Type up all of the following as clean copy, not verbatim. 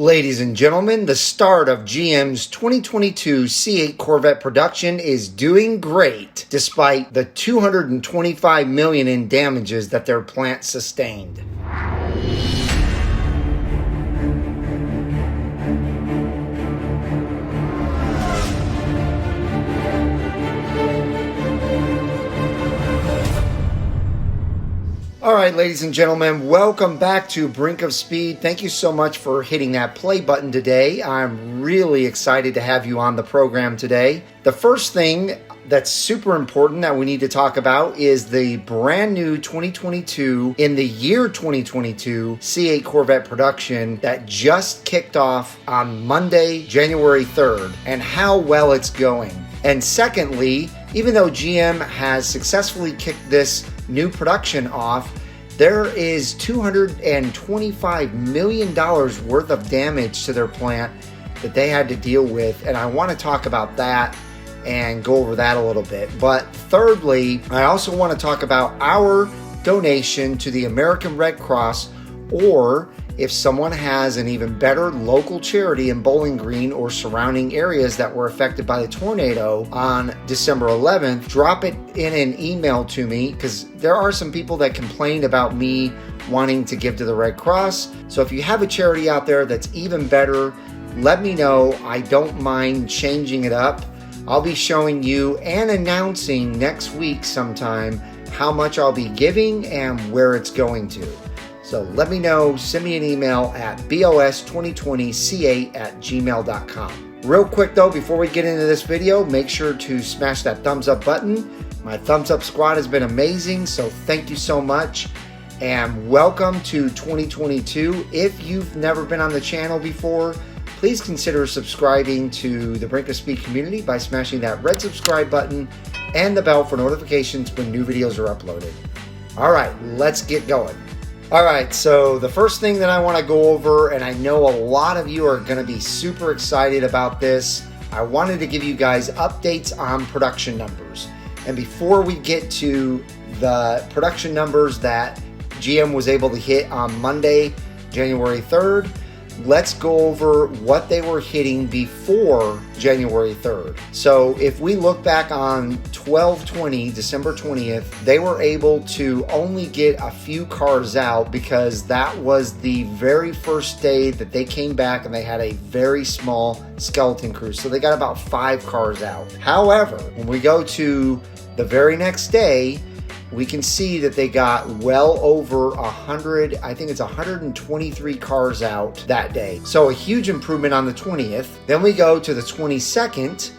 Ladies and gentlemen, the start of GM's 2022 C8 Corvette production is doing great despite the $225 million in damages that their plant sustained. All right, ladies and gentlemen, welcome back to Brink of Speed. Thank you so much for hitting that play button today. I'm really excited to have you on the program today. The first thing that's super important that we need to talk about is the brand new 2022 in the year 2022 C8 Corvette production that just kicked off on Monday, January 3rd, and how well it's going. And secondly, even though GM has successfully kicked this new production off, there is $225 million worth of damage to their plant that they had to deal with, and I want to talk about that and go over that a little bit. But thirdly, I also want to talk about our donation to the American Red Cross, or if someone has an even better local charity in Bowling Green or surrounding areas that were affected by the tornado on December 11th, drop it in an email to me, because there are some people that complained about me wanting to give to the Red Cross. So if you have a charity out there that's even better, let me know. I don't mind changing it up. I'll be showing you and announcing next week sometime how much I'll be giving and where it's going to. So let me know, send me an email at bos2020c8@gmail.com. Real quick though, before we get into this video, make sure to smash that thumbs up button. My thumbs up squad has been amazing, so thank you so much. And welcome to 2022. If you've never been on the channel before, please consider subscribing to the Brink of Speed community by smashing that red subscribe button and the bell for notifications when new videos are uploaded. All right, let's get going. All right, so the first thing that I want to go over, and I know a lot of you are going to be super excited about this, I wanted to give you guys updates on production numbers. And before we get to the production numbers that GM was able to hit on Monday, January 3rd, let's go over what they were hitting before January 3rd. So if we look back on 12/20, December 20th, they were able to only get a few cars out because that was the very first day that they came back and they had a very small skeleton crew. So they got about 5 cars out. However, when we go to the very next day, we can see that they got well over 100, I think it's 123 cars out that day. So a huge improvement on the 20th. Then we go to the 22nd,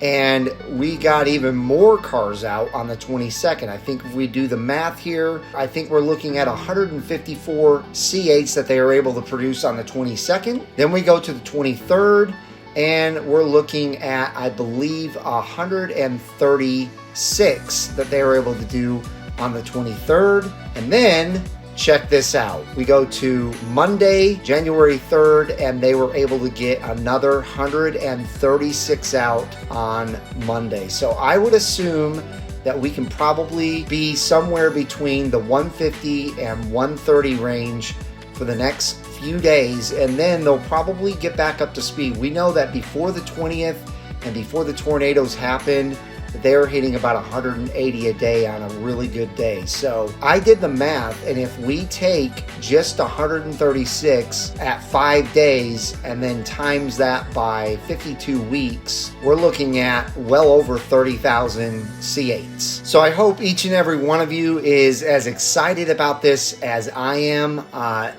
and we got even more cars out on the 22nd. I think if we do the math here, I think we're looking at 154 C8s that they were able to produce on the 22nd. Then we go to the 23rd, and we're looking at, I believe, 136 that they were able to do on the 23rd. And then check this out. We go to Monday, January 3rd, and they were able to get another 136 out on Monday. So I would assume that we can probably be somewhere between the 150 and 130 range for the next few days, and then they'll probably get back up to speed. We know that before the 20th and before the tornadoes happened, they're hitting about 180 a day on a really good day. So I did the math, and if we take just 136 at 5 days and then times that by 52 weeks, we're looking at well over 30,000 C8s. So I hope each and every one of you is as excited about this as I am.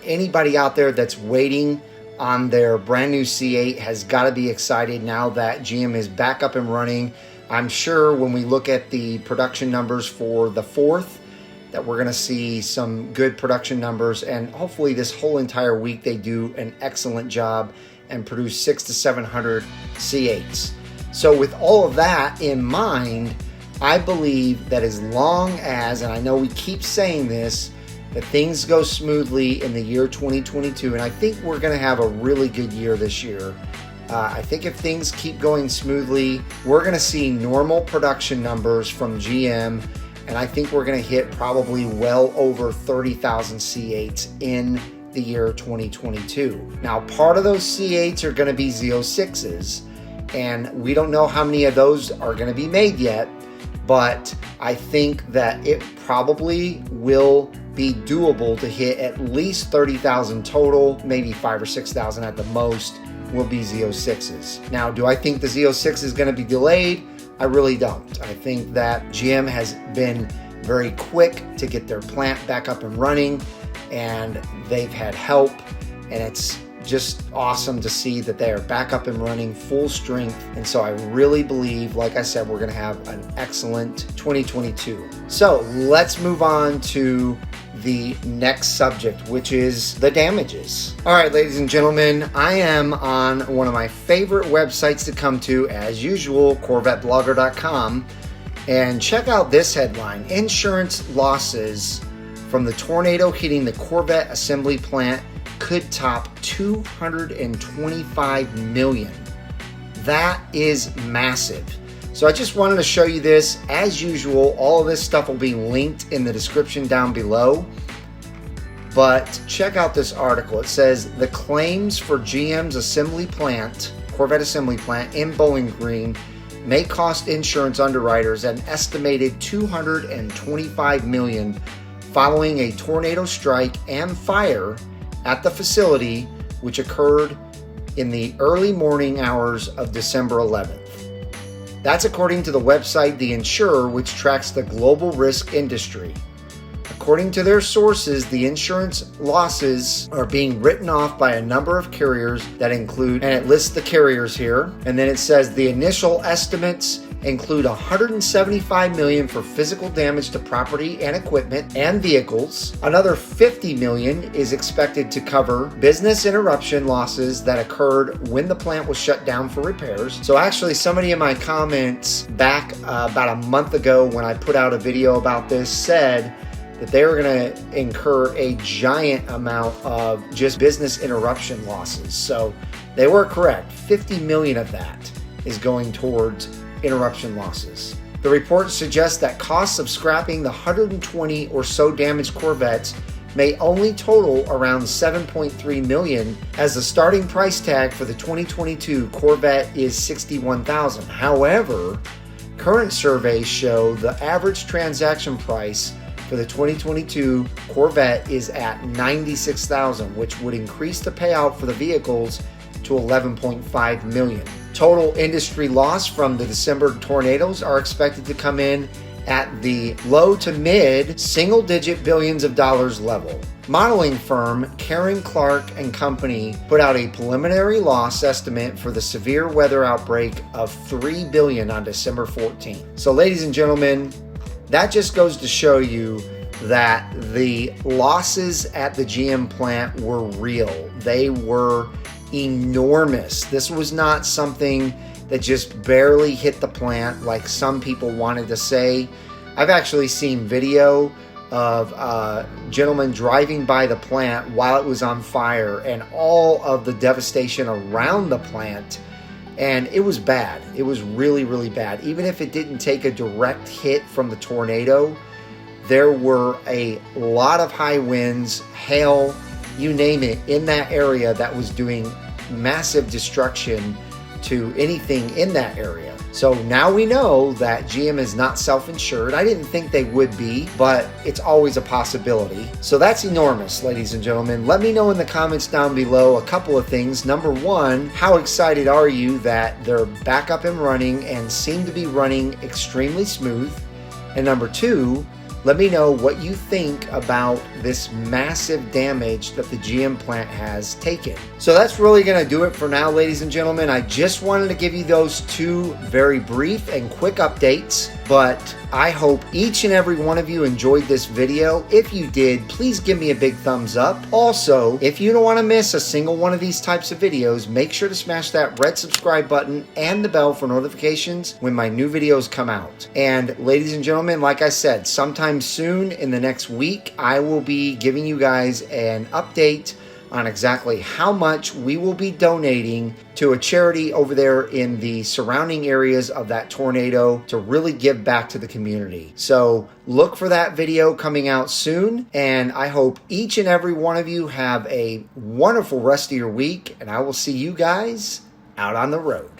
Anybody out there that's waiting on their brand new C8 has got to be excited now that GM is back up and running. I'm sure when we look at the production numbers for the 4th, that we're going to see some good production numbers, and hopefully this whole entire week they do an excellent job and produce 600 to 700 C8s. So with all of that in mind, I believe that as long as, and I know we keep saying this, that things go smoothly in the year 2022, and I think we're going to have a really good year this year. I think if things keep going smoothly, we're going to see normal production numbers from GM, and I think we're going to hit probably well over 30,000 C8s in the year 2022. Now, part of those C8s are going to be Z06s, and we don't know how many of those are going to be made yet, but I think that it probably will be doable to hit at least 30,000 total, maybe 5,000 or 6,000 at the most will be Z06s. Now, do I think the Z06 is going to be delayed? I really don't. I think that GM has been very quick to get their plant back up and running, and they've had help, and it's just awesome to see that they are back up and running full strength. And so I really believe, like I said, we're going to have an excellent 2022. So let's move on to the next subject, which is the damages. All right, ladies and gentlemen, I am on one of my favorite websites to come to, as usual, CorvetteBlogger.com, and check out this headline: insurance losses from the tornado hitting the Corvette assembly plant could top $225 million. That is massive. So I just wanted to show you this. As usual, all of this stuff will be linked in the description down below. But check out this article. It says the claims for GM's assembly plant, Corvette assembly plant in Bowling Green, may cost insurance underwriters an estimated $225 million following a tornado strike and fire at the facility, which occurred in the early morning hours of December 11th. That's according to the website The Insurer, which tracks the global risk industry. According to their sources, the insurance losses are being written off by a number of carriers that include, and it lists the carriers here, and then it says the initial estimates include $175 million for physical damage to property and equipment and vehicles. Another $50 million is expected to cover business interruption losses that occurred when the plant was shut down for repairs. So actually, somebody in my comments back about a month ago when I put out a video about this said that they were going to incur a giant amount of just business interruption losses. So they were correct. 50 million of that is going towards interruption losses. The report suggests that costs of scrapping the 120 or so damaged Corvettes may only total around $7.3 million, as the starting price tag for the 2022 Corvette is $61,000. However, current surveys show the average transaction price for the 2022 Corvette is at $96,000, which would increase the payout for the vehicles to $11.5 million. Total industry loss from the December tornadoes are expected to come in at the low to mid single-digit billions of dollars level. Modeling firm Karen Clark and Company put out a preliminary loss estimate for the severe weather outbreak of $3 billion on December 14th. So, ladies and gentlemen, that just goes to show you that the losses at the GM plant were real. They were enormous. This was not something that just barely hit the plant like some people wanted to say. I've actually seen video of a gentleman driving by the plant while it was on fire and all of the devastation around the plant, and it was bad. It was really, really bad. Even if it didn't take a direct hit from the tornado, there were a lot of high winds, hail, you name it, in that area that was doing massive destruction to anything in that area. So now we know that GM is not self-insured. I didn't think they would be, but it's always a possibility. So that's enormous, ladies and gentlemen. Let me know in the comments down below a couple of things. Number one, how excited are you that they're back up and running and seem to be running extremely smooth? And number two, let me know what you think about this massive damage that the GM plant has taken. So that's really going to do it for now, ladies and gentlemen. I just wanted to give you those two very brief and quick updates, but I hope each and every one of you enjoyed this video. If you did, please give me a big thumbs up. Also, if you don't want to miss a single one of these types of videos, make sure to smash that red subscribe button and the bell for notifications when my new videos come out. And ladies and gentlemen, like I said, sometime soon in the next week, I will be giving you guys an update on exactly how much we will be donating to a charity over there in the surrounding areas of that tornado to really give back to the community. So look for that video coming out soon, and I hope each and every one of you have a wonderful rest of your week, and I will see you guys out on the road.